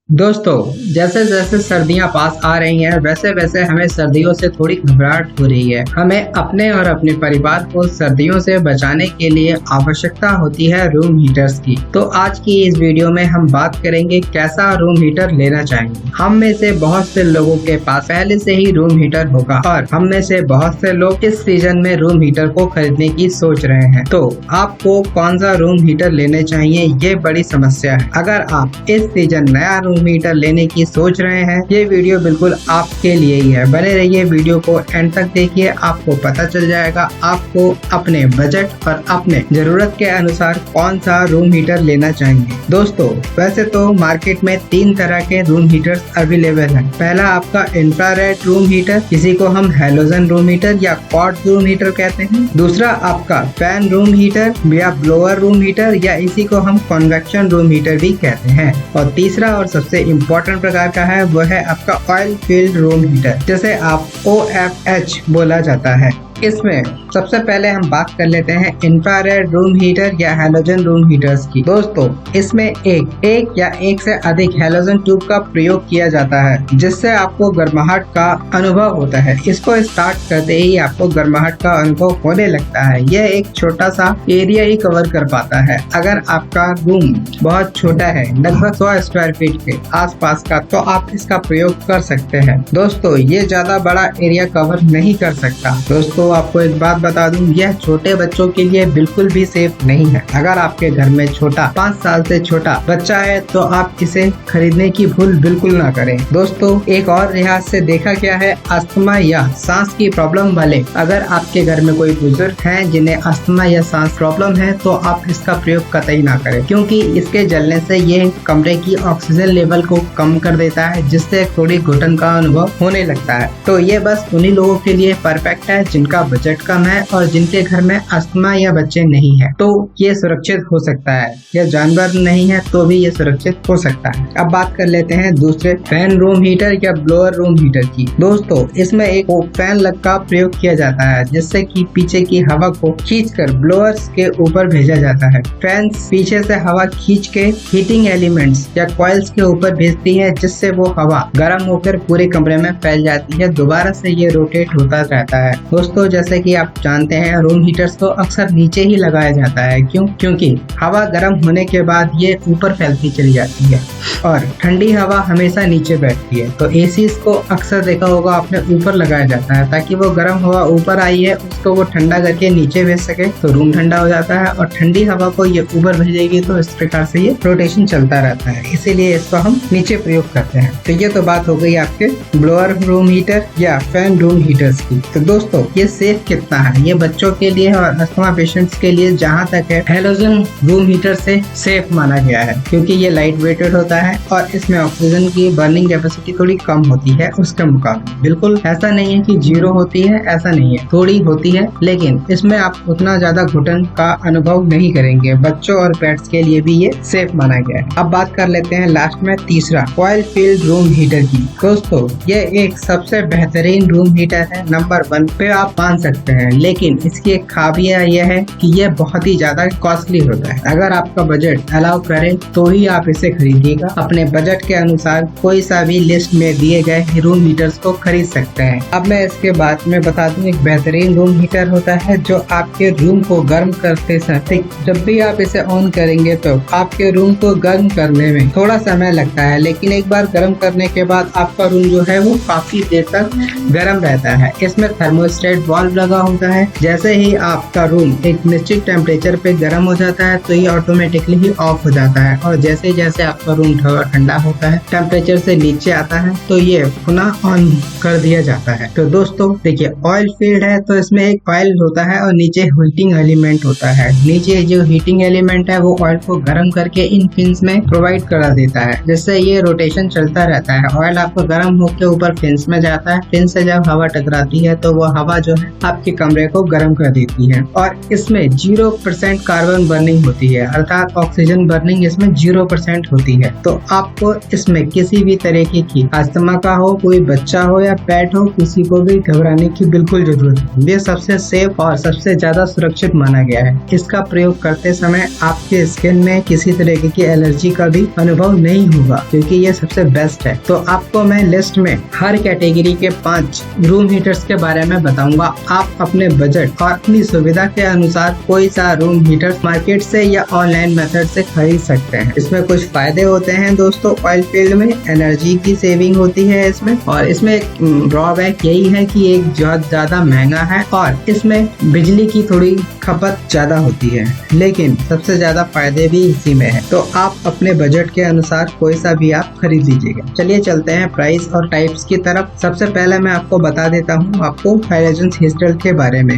दोस्तों, जैसे जैसे सर्दियां पास आ रही हैं वैसे वैसे हमें सर्दियों से थोड़ी घबराहट हो रही है। हमें अपने और अपने परिवार को सर्दियों से बचाने के लिए आवश्यकता होती है रूम हीटर्स की। तो आज की इस वीडियो में हम बात करेंगे कैसा रूम हीटर लेना चाहिए। हम में से बहुत से लोगों के पास पहले से ही रूम हीटर होगा और हम में से बहुत से लोग इस सीजन में रूम हीटर को खरीदने की सोच रहे हैं। तो आपको कौन सा रूम हीटर लेने चाहिए, ये बड़ी समस्या है। अगर आप इस सीजन नया रूम हीटर लेने की सोच रहे हैं, ये वीडियो बिल्कुल आपके लिए ही है। बने रहिए, वीडियो को एंड तक देखिए, आपको पता चल जाएगा आपको अपने बजट और अपने जरूरत के अनुसार कौन सा रूम हीटर लेना चाहिए। दोस्तों, वैसे तो मार्केट में 3 तरह के रूम हीटर्स अवेलेबल हैं। पहला आपका इंफ्रारेड रूम हीटर, इसी को हम हैलोजन रूम हीटर या क्वार्ट्ज रूम हीटर कहते हैं। दूसरा आपका फैन रूम हीटर या ब्लोअर रूम हीटर या इसी को हम कन्वेक्शन रूम हीटर भी कहते हैं। और तीसरा और सबसे इम्पोर्टेंट प्रकार का है वो है आपका ऑयल फील्ड रूम हीटर, जिसे आप OFH बोला जाता है। इसमें सबसे पहले हम बात कर लेते हैं इंफ्रारेड रूम हीटर या हैलोजन रूम हीटर्स की। दोस्तों, इसमें एक या एक से अधिक हैलोजन ट्यूब का प्रयोग किया जाता है, जिससे आपको गर्माहट का अनुभव होता है। इसको स्टार्ट करते ही आपको गर्माहट का अनुभव होने लगता है। यह एक छोटा सा एरिया ही कवर कर पाता है। अगर आपका रूम बहुत छोटा है, लगभग 100 स्क्वायर फीट के आसपास का, तो आप इसका प्रयोग कर सकते हैं। दोस्तों, ये ज्यादा बड़ा एरिया कवर नहीं कर सकता। दोस्तों, आपको एक बात बता दूं, यह छोटे बच्चों के लिए बिल्कुल भी सेफ नहीं है। अगर आपके घर में छोटा 5 साल से छोटा बच्चा है तो आप इसे खरीदने की भूल बिल्कुल ना करें। दोस्तों, एक और लिहाज से देखा गया है, अस्थमा या सांस की प्रॉब्लम वाले, अगर आपके घर में कोई बुजुर्ग हैं जिन्हें अस्थमा या सांस प्रॉब्लम है, तो आप इसका प्रयोग कतई ना करें, क्योंकि इसके जलने से ये कमरे की ऑक्सीजन लेवल को कम कर देता है, जिससे थोड़ी घुटन का अनुभव होने लगता है। तो ये बस उन्हीं लोगों के लिए परफेक्ट है जिनका बजट कम है और जिनके घर में अस्थमा या बच्चे नहीं है, तो ये सुरक्षित हो सकता है। या जानवर नहीं है तो भी ये सुरक्षित हो सकता है। अब बात कर लेते हैं दूसरे फैन रूम हीटर या ब्लोअर रूम हीटर की। दोस्तों, इसमें एक फैन लग का प्रयोग किया जाता है, जिससे कि पीछे की हवा को खींचकर ब्लोअर्स के ऊपर भेजा जाता है। फैन पीछे से हवा खींच के हीटिंग एलिमेंट्स या कॉइल्स के ऊपर भेजती है, जिससे वो हवा गर्म होकर पूरे कमरे में फैल जाती है। दोबारा से ये रोटेट होता रहता है। दोस्तों, जैसे कि आप जानते हैं, रूम हीटर्स को अक्सर नीचे ही लगाया जाता है। क्योंकि हवा गर्म होने के बाद ये ऊपर फैलती चली जाती है और ठंडी हवा हमेशा नीचे बैठती है। तो एसीज को अक्सर देखा होगा आपने, ऊपर लगाया जाता है, ताकि वो गर्म हवा ऊपर आई है उसको वो ठंडा करके नीचे भेज सके, तो रूम ठंडा हो जाता है। और ठंडी हवा को ये ऊपर भेजेगी, तो इस प्रकार से ये रोटेशन चलता रहता है। इसीलिए इसको हम नीचे प्रयोग करते हैं। तो ये तो बात हो गई आपके ब्लोअर रूम हीटर या फैन रूम हीटर्स की। तो दोस्तों, ये सेफ कितना है? ये बच्चों के लिए और अस्थमा पेशेंट्स के लिए जहां तक है, हैलोजन रूम हीटर से सेफ माना गया है, क्योंकि ये लाइट वेटेड होता है और इसमें ऑक्सीजन की बर्निंग कैपेसिटी थोड़ी कम होती है उसके मुकाबले। बिल्कुल ऐसा नहीं है कि 0 होती है, ऐसा नहीं है, थोड़ी होती है, लेकिन इसमें आप उतना ज्यादा घुटन का अनुभव नहीं करेंगे। बच्चों और पेट्स के लिए भी ये सेफ माना गया है। अब बात कर लेते हैं लास्ट में तीसरा, ऑयल फील्ड रूम हीटर की। दोस्तों, ये एक सबसे बेहतरीन रूम हीटर है, नंबर 1 पे आप मान सकते हैं, लेकिन इसकी एक खामियां यह है कि यह बहुत ही ज्यादा कॉस्टली होता है। अगर आपका बजट अलाउ करे तो ही आप इसे खरीदिएगा। अपने बजट के अनुसार कोई सा भी लिस्ट में दिए गए रूम हीटर्स को खरीद सकते हैं। अब मैं इसके बाद में बता दूं, एक बेहतरीन रूम हीटर होता है जो आपके रूम को गर्म करते समय, जब भी आप इसे ऑन करेंगे तो आपके रूम को गर्म करने में थोड़ा समय लगता है, लेकिन एक बार गर्म करने के बाद आपका रूम जो है वो काफी देर तक गर्म रहता है। इसमें थर्मोस्टेट वाल्व लगा होता है। जैसे ही आपका रूम एक निश्चित टेम्परेचर पे गर्म हो जाता है, तो ये ऑटोमेटिकली ही ऑफ हो जाता है, और जैसे जैसे आपका रूम ठंडा होता है, टेम्परेचर से नीचे आता है, तो ये पुनः ऑन कर दिया जाता है। तो दोस्तों देखिए, ऑयल फील्ड है तो इसमें एक ऑयल होता है और नीचे हीटिंग एलिमेंट होता है। नीचे जो हीटिंग एलिमेंट है वो ऑयल को गर्म करके इन फिन्स में प्रोवाइड करा देता है, जिससे ये रोटेशन चलता रहता है। ऑयल आपको गर्म होकर ऊपर फिन्स में जाता है। फिन से जब हवा टकराती है तो वो हवा जो आपके कमरे को गर्म कर देती है। और इसमें 0% कार्बन बर्निंग होती है, अर्थात ऑक्सीजन बर्निंग इसमें 0% होती है। तो आपको इसमें किसी भी तरीके की अस्थमा का हो, कोई बच्चा हो या पेट हो, किसी को भी घबराने की बिल्कुल जरूरत नहीं। ये सबसे सेफ और सबसे ज्यादा सुरक्षित माना गया है। इसका प्रयोग करते समय आपके स्किन में किसी तरीके की एलर्जी का भी अनुभव नहीं होगा, क्योंकि ये सबसे बेस्ट है। तो आपको मैं लिस्ट में हर कैटेगरी के 5 रूम हीटर्स के बारे में बताऊंगा। आप अपने बजट और अपनी सुविधा के अनुसार कोई सा रूम हीटर मार्केट से या ऑनलाइन मेथड से खरीद सकते हैं। इसमें कुछ फायदे होते हैं दोस्तों। ऑयल फील्ड में एनर्जी की सेविंग होती है इसमें, और इसमें ड्रॉबैक यही है कि एक बहुत ज्यादा महंगा है और इसमें बिजली की थोड़ी खपत ज्यादा होती है, लेकिन सबसे ज्यादा फायदे भी इसी में है। तो आप अपने बजट के अनुसार कोई सा भी आप खरीद लीजिएगा। चलिए चलते हैं प्राइस और टाइप्स की तरफ। सबसे पहले मैं आपको बता देता हूँ आपको हैलोजन हीटर के बारे में।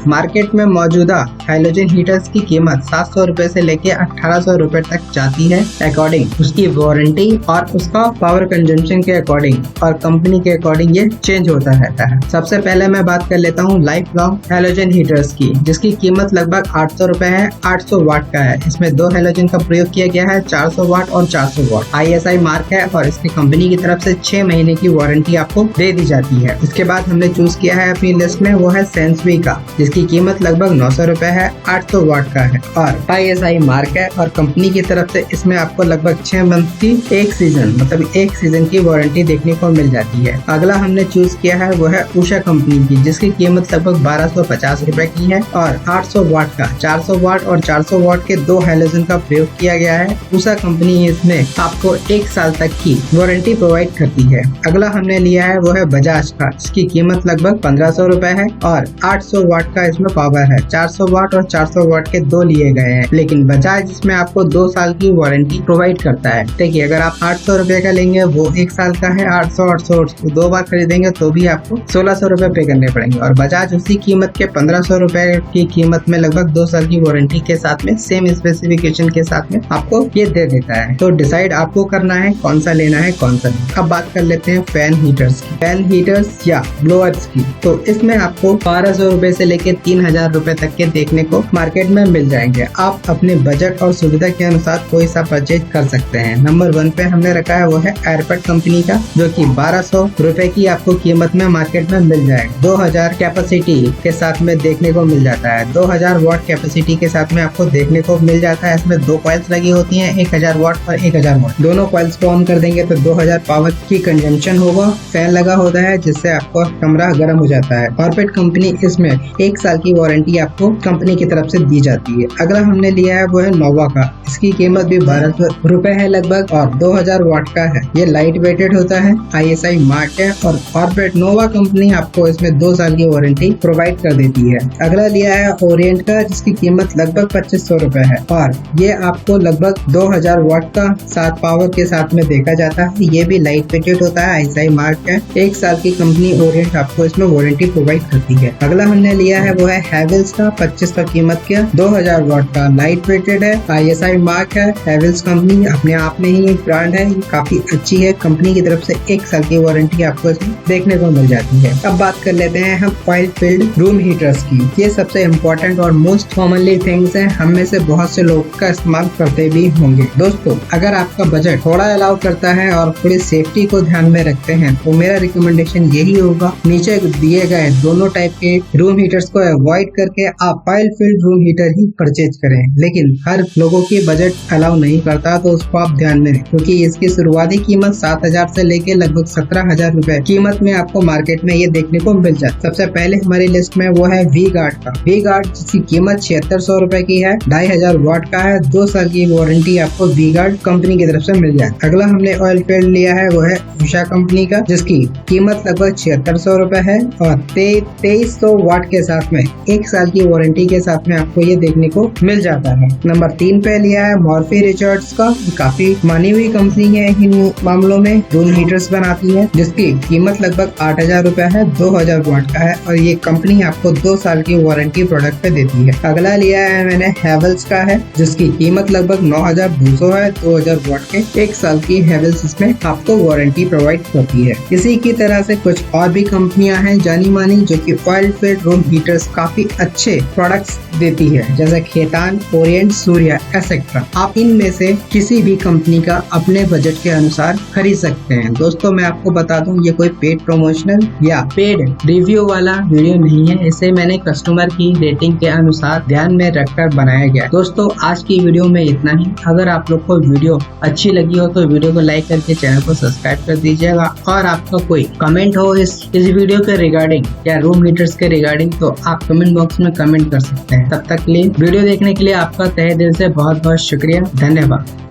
मार्केट में मौजूदा हैलोजन हीटर्स की कीमत 700 रुपए से लेके 1800 रुपए तक जाती है, अकॉर्डिंग उसकी वारंटी और उसका पावर कंजम्पशन के अकॉर्डिंग और कंपनी के अकॉर्डिंग ये चेंज होता रहता है। सबसे पहले मैं बात कर लेता हूँ लाइफ लॉन्ग हैलोजन हीटर्स की, जिसकी कीमत लगभग 800 रुपए है। 800 वाट का है। इसमें 2 हैलोजन का प्रयोग किया गया है, 400 वाट और 400 वाट। ISI मार्क है और इसकी कंपनी की तरफ से 6 महीने की वारंटी आपको दे दी जाती है। इसके बाद हमने चूज किया है अपनी लिस्ट में, वो है सेंसवी का, जिसकी कीमत लगभग 900 रुपए है, 800 वाट का है और ISI मार्क है और कंपनी की तरफ से इसमें आपको लगभग 6 मंथ की एक सीजन की वारंटी देखने को मिल जाती है। अगला हमने चूज किया है वो है उषा कंपनी की, जिसकी कीमत लगभग 1250 रुपए की है और 800 वाट का 400 वाट और 400 वाट के 2 हैलोजन का प्रयोग किया गया है। उषा कंपनी इसमें आपको 1 साल तक की वारंटी प्रोवाइड करती है। अगला हमने लिया है वो है बजाज का, जिसकी कीमत लगभग 1500 रुपए है और 800 वाट का इसमें पावर है। 400 वाट और 400 वाट के 2 लिए गए हैं, लेकिन बजाज इसमें आपको 2 साल की वारंटी प्रोवाइड करता है। देखिए, अगर आप 800 रुपए का लेंगे वो 1 साल का है, 800 2 बार खरीदेंगे तो भी आपको 1600 रुपए पे करने पड़ेंगे। और बजाज उसी कीमत के 1500 रुपए की कीमत में लगभग 2 साल की वारंटी के साथ में सेम स्पेसिफिकेशन के साथ में आपको ये दे देता है। तो डिसाइड आपको करना है कौन सा लेना है कौन सा नहीं। अब बात कर लेते हैं फैन हीटर्स की, फैन हीटर्स या ब्लोअर्स की। तो इसमें आपको 1200 रुपए से लेके 3000 रुपए तक के देखने को मार्केट में मिल जाएंगे। आप अपने बजट और सुविधा के अनुसार कोई सा परचेज कर सकते हैं। नंबर 1 पे हमने रखा है वो है एयरपेट कंपनी का, जो कि 1200 रुपए की आपको कीमत में मार्केट में मिल जाएगा। 2000 कैपेसिटी के साथ में देखने को मिल जाता है, 2000 वाट कैपेसिटी के साथ में आपको देखने को मिल जाता है। इसमें 2 कॉइल्स लगी होती हैं, 1000 वाट और 1000 वाट। दोनों कॉइल्स को ऑन कर देंगे तो 2000 पावर की कंजम्पशन होगा। फैन लगा होता है जिससे आपको कमरा गर्म हो जाता है। एयरपेट कंपनी इसमें 1 साल की वारंटी आपको कंपनी की तरफ से दी जाती है। अगला हमने लिया है वो है नोवा का, इसकी कीमत भी 1200 रुपए है लगभग और 2000 वाट का है। ये लाइट वेटेड होता है, ISI मार्क है और कॉर्पोरेट नोवा कंपनी आपको इसमें 2 साल की वारंटी प्रोवाइड कर देती है। अगला लिया है ओरिएंट का, जिसकी कीमत लगभग 2500 रुपए है और ये आपको लगभग 2000 वाट का 7 पावर के साथ में देखा जाता है। ये भी लाइट वेटेड होता है, ISI मार्क है। 1 साल की कंपनी ओरिएंट आपको इसमें वारंटी प्रोवाइड करती है। अगला हमने लिया है वो है हैवेल्स का, 2500 कीमत का, 2000 वाट का, लाइट वेटेड है, ISI मार्क है। हैवेल्स कंपनी अपने आप में ही एक ब्रांड है, काफी अच्छी है। कंपनी की तरफ से 1 साल की वारंटी आपको इसमें देखने को मिल जाती है। अब बात कर लेते हैं हम ऑयल फील्ड रूम हीटर्स की। ये सबसे इम्पोर्टेंट और मोस्ट कॉमनली थिंग्स है, हम में से बहुत से लोग का इस्तेमाल करते भी होंगे। दोस्तों, अगर आपका बजट थोड़ा अलाउ करता है और थोड़ी सेफ्टी को ध्यान में रखते हैं तो मेरा रिकमेंडेशन यही होगा, नीचे दिए गए दोनों टाइप के रूम हीटर्स को अवॉइड करके आप ऑयल फील्ड रूम हीटर ही परचेज करें। लेकिन हर लोगों की बजट अलाउ नहीं करता, तो उसको आप ध्यान में रखें, क्योंकि इसकी शुरुआती कीमत 7000 से लेके लगभग 17000 रुपए कीमत में आपको मार्केट में ये देखने को मिल जाता है। सबसे पहले हमारी लिस्ट में वो है वी गार्ड का। वी गार्ड जिसकी कीमत 7600 रुपए की है, 2500 वाट का है, 2 साल की वारंटी आपको वी गार्ड कंपनी की तरफ से मिल जाए। अगला हमने ऑयल फील्ड लिया है वो है उषा कंपनी का, जिसकी कीमत लगभग 7600 रुपए है और 2300 वाट के साथ में 1 साल की वारंटी के साथ में आपको ये देखने को मिल जाता है। नंबर 3 पे लिया है मॉर्फी रिचर्ड्स का, काफी मानी हुई कंपनी है इन मामलों में, रूम हीटर्स बनाती है, जिसकी कीमत लगभग 8000 रुपए है, 2000 वाट का है और ये कंपनी आपको 2 साल की वारंटी प्रोडक्ट पे देती है। अगला लिया है मैंने हैवेल्स का है, जिसकी कीमत लगभग 9200 है, 2000 वाट के, 1 साल की हैवेल्स इसमें आपको वारंटी प्रोवाइड करती है। इसी की तरह से कुछ और भी कंपनियां हैं जानी मानी, कंपनी जो कि ऑयल फिल्ड रूम हीटर्स काफी अच्छे प्रोडक्ट्स देती है, जैसे खेतान, ओरिएंट, सूर्या एक्सेट्रा। आप इनमें से किसी भी कंपनी का अपने बजट के अनुसार खरीद सकते हैं। दोस्तों मैं आपको बता दूं, ये कोई पेड प्रमोशनल या पेड रिव्यू वाला वीडियो नहीं है, इसे मैंने कस्टमर की रेटिंग के अनुसार ध्यान में रखकर बनाया गया। दोस्तों आज की वीडियो में इतना ही। अगर आप लोग को वीडियो अच्छी लगी हो तो वीडियो को लाइक करके चैनल को सब्सक्राइब कर दीजिएगा, और आपका कोई कमेंट हो इस वीडियो के रिगार्डिंग या रूम हीटर्स के रिगार्डिंग तो आप कमेंट बॉक्स में कमेंट कर सकते हैं। तब तक के लिए वीडियो देखने के लिए आपका तहे दिल से बहुत बहुत शुक्रिया। धन्यवाद।